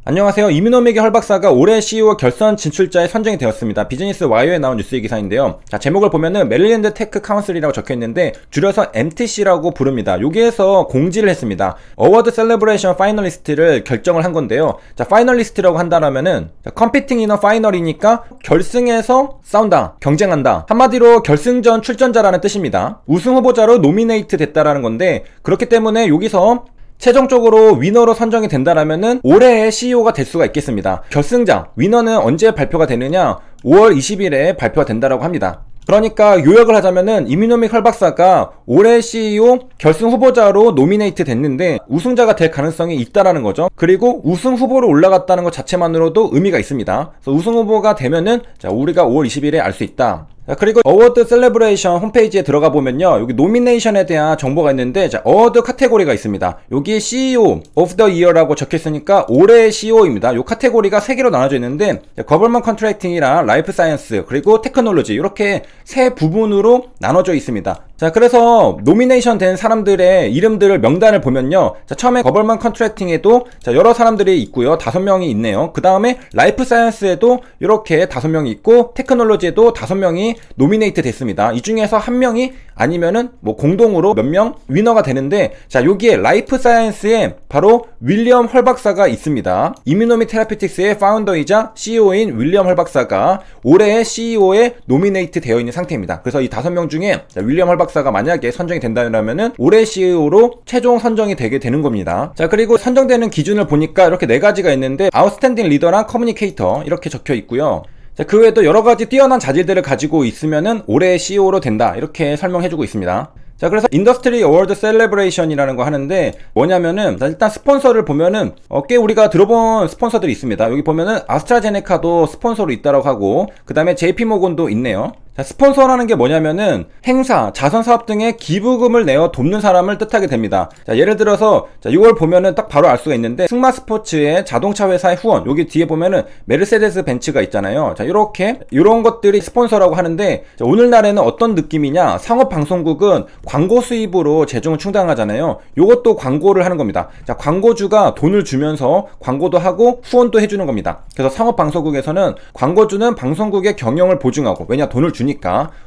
안녕하세요. 이민호맥의 헐박사가 올해 CEO 결선 진출자에 선정이 되었습니다. 비즈니스 와이어에 나온 뉴스 기사인데요. 자, 제목을 보면은 메릴랜드 테크 카운슬이라고 적혀있는데 줄여서 MTC라고 부릅니다. 여기에서 공지를 했습니다. 어워드 셀레브레이션 파이널리스트를 결정을 한 건데요. 자, 파이널리스트라고 한다라면은 컴피팅 이너 파이널이니까 결승에서 싸운다, 경쟁한다. 한마디로 결승전 출전자라는 뜻입니다. 우승 후보자로 노미네이트 됐다라는 건데, 그렇기 때문에 여기서 최종적으로 위너로 선정이 된다라면은 올해의 CEO가 될 수가 있겠습니다. 결승자, 위너는 언제 발표가 되느냐? 5월 20일에 발표가 된다라고 합니다. 그러니까 요약을 하자면은 이민호맥 헐박사가 올해 CEO 결승 후보자로 노미네이트 됐는데 우승자가 될 가능성이 있다라는 거죠. 그리고 우승 후보로 올라갔다는 것 자체만으로도 의미가 있습니다. 그래서 우승 후보가 되면은 자, 우리가 5월 20일에 알 수 있다. 자, 그리고 어워드 셀레브레이션 홈페이지에 들어가 보면요, 여기 노미네이션에 대한 정보가 있는데, 자, 어워드 카테고리가 있습니다. 여기 CEO of the Year라고 적혀있으니까 올해의 CEO입니다. 요 카테고리가 3개로 나눠져 있는데, 거버먼트 컨트랙팅이랑 라이프 사이언스 그리고 테크놀로지, 이렇게 세 부분으로 나눠져 있습니다. 자, 그래서 노미네이션 된 사람들의 이름들을 명단을 보면요, 자, 처음에 거버먼트 컨트랙팅에도 자, 여러 사람들이 있고요. 5명이 있네요. 그 다음에 라이프 사이언스에도 이렇게 5명이 있고, 테크놀로지에도 5명이 노미네이트 됐습니다. 이 중에서 1명이 아니면은 뭐 공동으로 몇 명 위너가 되는데, 자, 여기에 라이프 사이언스에 바로 윌리엄 헐박사가 있습니다. 이뮤노믹 테라피틱스의 파운더이자 CEO인 윌리엄 헐박사가 올해의 CEO에 노미네이트 되어 있는 상태입니다. 그래서 이 5명 중에 자, 윌리엄 헐박사가 만약에 선정이 된다면은 올해 CEO로 최종 선정이 되게 되는 겁니다. 자, 그리고 선정되는 기준을 보니까 이렇게 4가지가 있는데, 아웃스탠딩 리더랑 커뮤니케이터 이렇게 적혀 있고요. 자, 그 외에도 여러가지 뛰어난 자질들을 가지고 있으면은 올해의 CEO로 된다, 이렇게 설명해주고 있습니다. 자, 그래서 인더스트리 어워드 셀레브레이션이라는 거 하는데 뭐냐면은, 일단 스폰서를 보면은 꽤 우리가 들어본 스폰서들이 있습니다. 여기 보면은 아스트라제네카도 스폰서로 있다라고 하고, 그 다음에 JP모건도 있네요. 자, 스폰서라는 게 뭐냐면은 행사, 자선사업 등의 기부금을 내어 돕는 사람을 뜻하게 됩니다. 자, 예를 들어서 자, 이걸 보면은 딱 바로 알 수가 있는데, 승마스포츠의 자동차 회사의 후원, 여기 뒤에 보면은 메르세데스 벤츠가 있잖아요. 자, 이런 것들이 스폰서라고 하는데, 자, 오늘날에는 어떤 느낌이냐, 상업방송국은 광고 수입으로 재정을 충당하잖아요. 요것도 광고를 하는 겁니다. 자, 광고주가 돈을 주면서 광고도 하고 후원도 해주는 겁니다. 그래서 상업방송국에서는 광고주는 방송국의 경영을 보증하고, 왜냐, 돈을 주니까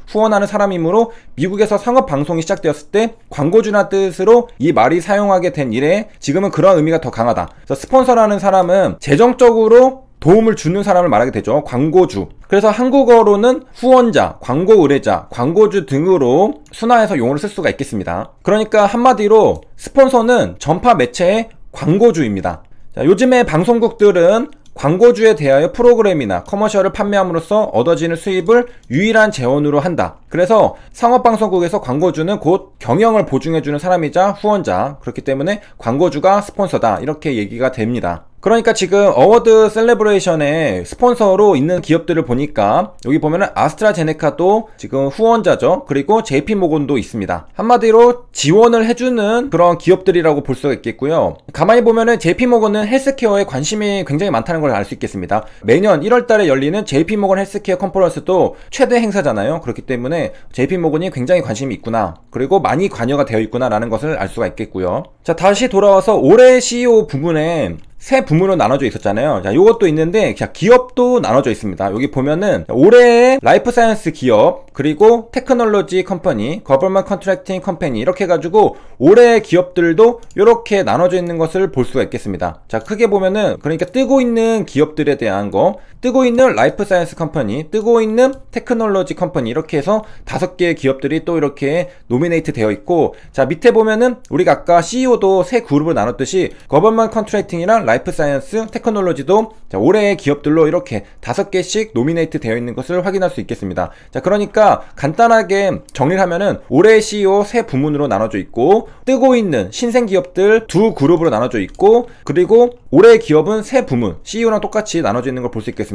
후원하는 사람이므로 미국에서 상업방송이 시작되었을 때 광고주나 뜻으로 이 말이 사용하게 된 이래 지금은 그런 의미가 더 강하다. 그래서 스폰서라는 사람은 재정적으로 도움을 주는 사람을 말하게 되죠. 광고주. 그래서 한국어로는 후원자, 광고 의뢰자, 광고주 등으로 순화해서 용어를 쓸 수가 있겠습니다. 그러니까 한마디로 스폰서는 전파 매체의 광고주입니다. 자, 요즘의 방송국들은 광고주에 대하여 프로그램이나 커머셜을 판매함으로써 얻어지는 수입을 유일한 재원으로 한다. 그래서 상업방송국에서 광고주는 곧 경영을 보증해주는 사람이자 후원자, 그렇기 때문에 광고주가 스폰서다, 이렇게 얘기가 됩니다. 그러니까 지금 어워드 셀레브레이션에 스폰서로 있는 기업들을 보니까 여기 보면은 아스트라제네카도 지금 후원자죠. 그리고 JP모건도 있습니다. 한마디로 지원을 해주는 그런 기업들이라고 볼 수가 있겠고요. 가만히 보면은 JP모건은 헬스케어에 관심이 굉장히 많다는 걸 알 수 있겠습니다. 매년 1월달에 열리는 JP모건 헬스케어 컨퍼런스도 최대 행사잖아요. 그렇기 때문에 JP모건이 굉장히 관심이 있구나, 그리고 많이 관여가 되어 있구나 라는 것을 알 수가 있겠고요. 자, 다시 돌아와서 올해 CEO 부문에 세 부문으로 나눠져 있었잖아요. 자, 요것도 있는데, 자, 기업도 나눠져 있습니다. 여기 보면은 올해의 라이프 사이언스 기업, 그리고 테크놀로지 컴퍼니, 거버먼트 컨트랙팅 컴퍼니, 이렇게 해가지고 올해의 기업들도 이렇게 나눠져 있는 것을 볼 수가 있겠습니다. 자, 크게 보면은 그러니까 뜨고 있는 기업들에 대한 거, 뜨고 있는 라이프 사이언스 컴퍼니, 뜨고 있는 테크놀로지 컴퍼니, 이렇게 해서 5개의 기업들이 또 이렇게 노미네이트 되어 있고, 자, 밑에 보면은 우리가 아까 CEO도 세 그룹으로 나눴듯이 거버먼트 컨트랙팅이랑 라이프 사이언스, 테크놀로지도 자, 올해의 기업들로 이렇게 5개씩 노미네이트 되어 있는 것을 확인할 수 있겠습니다. 자, 그러니까 간단하게 정리를 하면은 올해의 CEO 세 부문으로 나눠져 있고, 뜨고 있는 신생 기업들 2 그룹으로 나눠져 있고, 그리고 올해의 기업은 세 부문, CEO랑 똑같이 나눠져 있는 걸 볼 수 있겠습니다.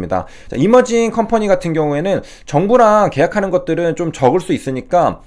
자, 이머징 컴퍼니 같은 경우에는 정부랑 계약하는 것들은 좀 적을 수 있으니까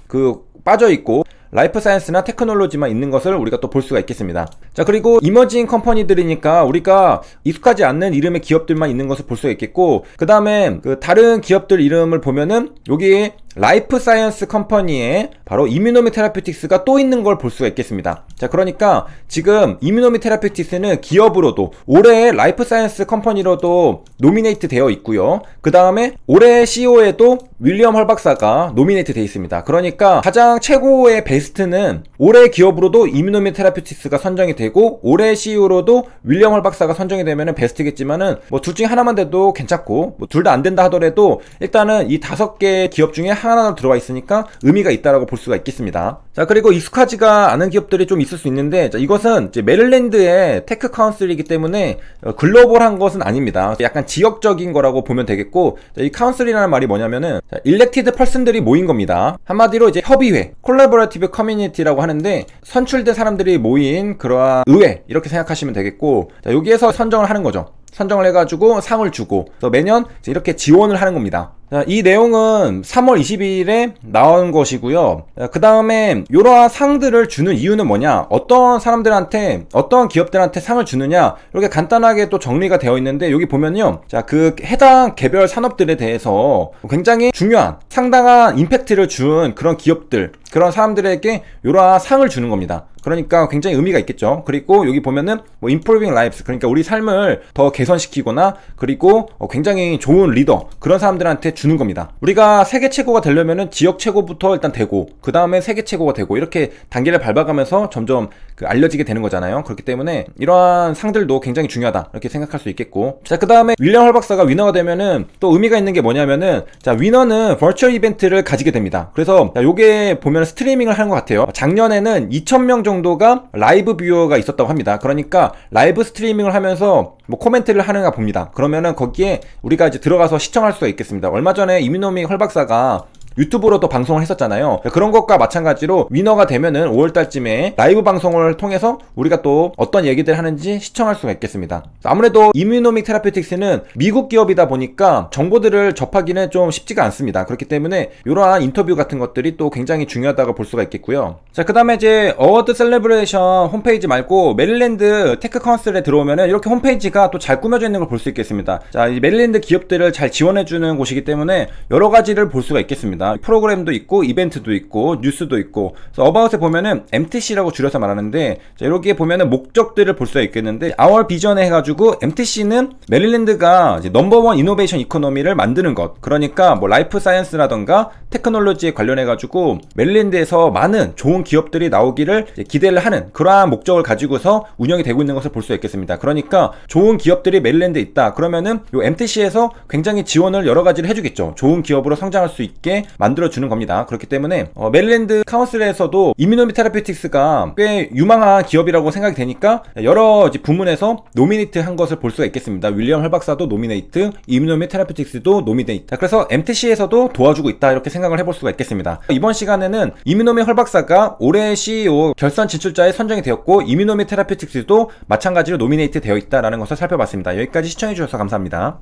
빠져 있고, 라이프 사이언스나 테크놀로지만 있는 것을 우리가 또 볼 수가 있겠습니다. 자, 그리고 이머징 컴퍼니들이니까 우리가 익숙하지 않는 이름의 기업들만 있는 것을 볼 수가 있겠고, 그 다음에 다른 기업들 이름을 보면은 여기 라이프 사이언스 컴퍼니에 바로 이뮤노미 테라피틱스가 또 있는 걸 볼 수가 있겠습니다. 자, 그러니까 지금 이뮤노미 테라피틱스는 기업으로도 올해의 라이프 사이언스 컴퍼니로도 노미네이트 되어 있고요. 그 다음에 올해 CEO에도 윌리엄 헐 박사가 노미네이트 되어 있습니다. 그러니까 가장 최고의 베스트는 올해 기업으로도 이뮤노미 테라피틱스가 선정이 되고 올해 CEO로도 윌리엄 헐 박사가 선정이 되면은 베스트겠지만은 뭐 둘 중에 하나만 돼도 괜찮고 뭐 둘 다 안 된다 하더라도 일단은 이 5개 기업 중에 하나로 들어와 있으니까 의미가 있다라고 볼 수가 있겠습니다. 자, 그리고 익숙하지가 않은 기업들이 좀 있을 수 있는데, 자, 이것은 이제 메릴랜드의 테크 카운슬이기 때문에 글로벌한 것은 아닙니다. 약간 지역적인 거라고 보면 되겠고, 자, 이 카운슬이라는 말이 뭐냐면은 일렉티드 펄슨들이 모인 겁니다. 한마디로 이제 협의회, 콜라보레이티브 커뮤니티라고 하는데 선출된 사람들이 모인 그러한 의회 이렇게 생각하시면 되겠고, 자, 여기에서 선정을 하는 거죠. 선정을 해가지고 상을 주고 매년 이렇게 지원을 하는 겁니다. 자, 이 내용은 3월 22일에 나온 것이고요. 그 다음에 이러한 상들을 주는 이유는 뭐냐, 어떤 사람들한테 어떤 기업들한테 상을 주느냐, 이렇게 간단하게 또 정리가 되어 있는데, 여기 보면요, 자, 그 해당 개별 산업들에 대해서 굉장히 중요한 상당한 임팩트를 준 그런 기업들, 그런 사람들에게 이러한 상을 주는 겁니다. 그러니까 굉장히 의미가 있겠죠. 그리고 여기 보면은 뭐 improving lives, 그러니까 우리 삶을 더 개선시키거나, 그리고 굉장히 좋은 리더, 그런 사람들한테 주는 겁니다. 우리가 세계 최고가 되려면은 지역 최고부터 일단 되고, 그 다음에 세계 최고가 되고, 이렇게 단계를 밟아가면서 점점 알려지게 되는 거잖아요. 그렇기 때문에 이러한 상들도 굉장히 중요하다, 이렇게 생각할 수 있겠고, 자, 그 다음에 윌리엄 헐 박사가 위너가 되면은 또 의미가 있는 게 뭐냐면은, 자, 위너는 버추얼 이벤트를 가지게 됩니다. 그래서 요게 보면 스트리밍을 하는 것 같아요. 작년에는 2,000명 정도가 라이브 뷰어가 있었다고 합니다. 그러니까 라이브 스트리밍을 하면서 뭐 코멘트를 하는가 봅니다. 그러면은 거기에 우리가 이제 들어가서 시청할 수가 있겠습니다. 얼마 전에 이뮤노미 헐 박사가 유튜브로도 방송을 했었잖아요. 그런 것과 마찬가지로 위너가 되면은 5월달쯤에 라이브 방송을 통해서 우리가 또 어떤 얘기들 하는지 시청할 수가 있겠습니다. 아무래도 이뮤노믹 테라피틱스는 미국 기업이다 보니까 정보들을 접하기는 좀 쉽지가 않습니다. 그렇기 때문에 이러한 인터뷰 같은 것들이 또 굉장히 중요하다고 볼 수가 있겠고요. 자, 그 다음에 이제 어워드 셀레브레이션 홈페이지 말고 메릴랜드 테크 카운슬에 들어오면은 이렇게 홈페이지가 또 잘 꾸며져 있는 걸 볼 수 있겠습니다. 자, 이 메릴랜드 기업들을 잘 지원해주는 곳이기 때문에 여러 가지를 볼 수가 있겠습니다. 프로그램도 있고 이벤트도 있고 뉴스도 있고, 그래서 어바웃에 보면은 MTC라고 줄여서 말하는데, 자, 여기에 보면은 목적들을 볼 수가 있겠는데, Our Vision에 해가지고 MTC는 메릴랜드가 이제 넘버원 이노베이션 이코노미를 만드는 것, 그러니까 뭐 라이프 사이언스라던가 테크놀로지에 관련해가지고 메릴랜드에서 많은 좋은 기업들이 나오기를 기대를 하는 그러한 목적을 가지고서 운영이 되고 있는 것을 볼 수 있겠습니다. 그러니까 좋은 기업들이 메릴랜드에 있다 그러면은 요 MTC에서 굉장히 지원을 여러 가지를 해주겠죠. 좋은 기업으로 성장할 수 있게 만들어주는 겁니다. 그렇기 때문에 메릴랜드 카운슬에서도 이뮤노미 테라피틱스가 꽤 유망한 기업이라고 생각이 되니까 여러 부문에서 노미네이트 한 것을 볼 수가 있겠습니다. 윌리엄 헐 박사도 노미네이트, 이뮤노미 테라피틱스도 노미네이트. 그래서 MTC에서도 도와주고 있다, 이렇게 생각을 해볼 수가 있겠습니다. 이번 시간에는 이뮤노미 헐 박사가 올해 CEO 결선 진출자에 선정이 되었고, 이뮤노미 테라피틱스도 마찬가지로 노미네이트 되어 있다라는 것을 살펴봤습니다. 여기까지 시청해주셔서 감사합니다.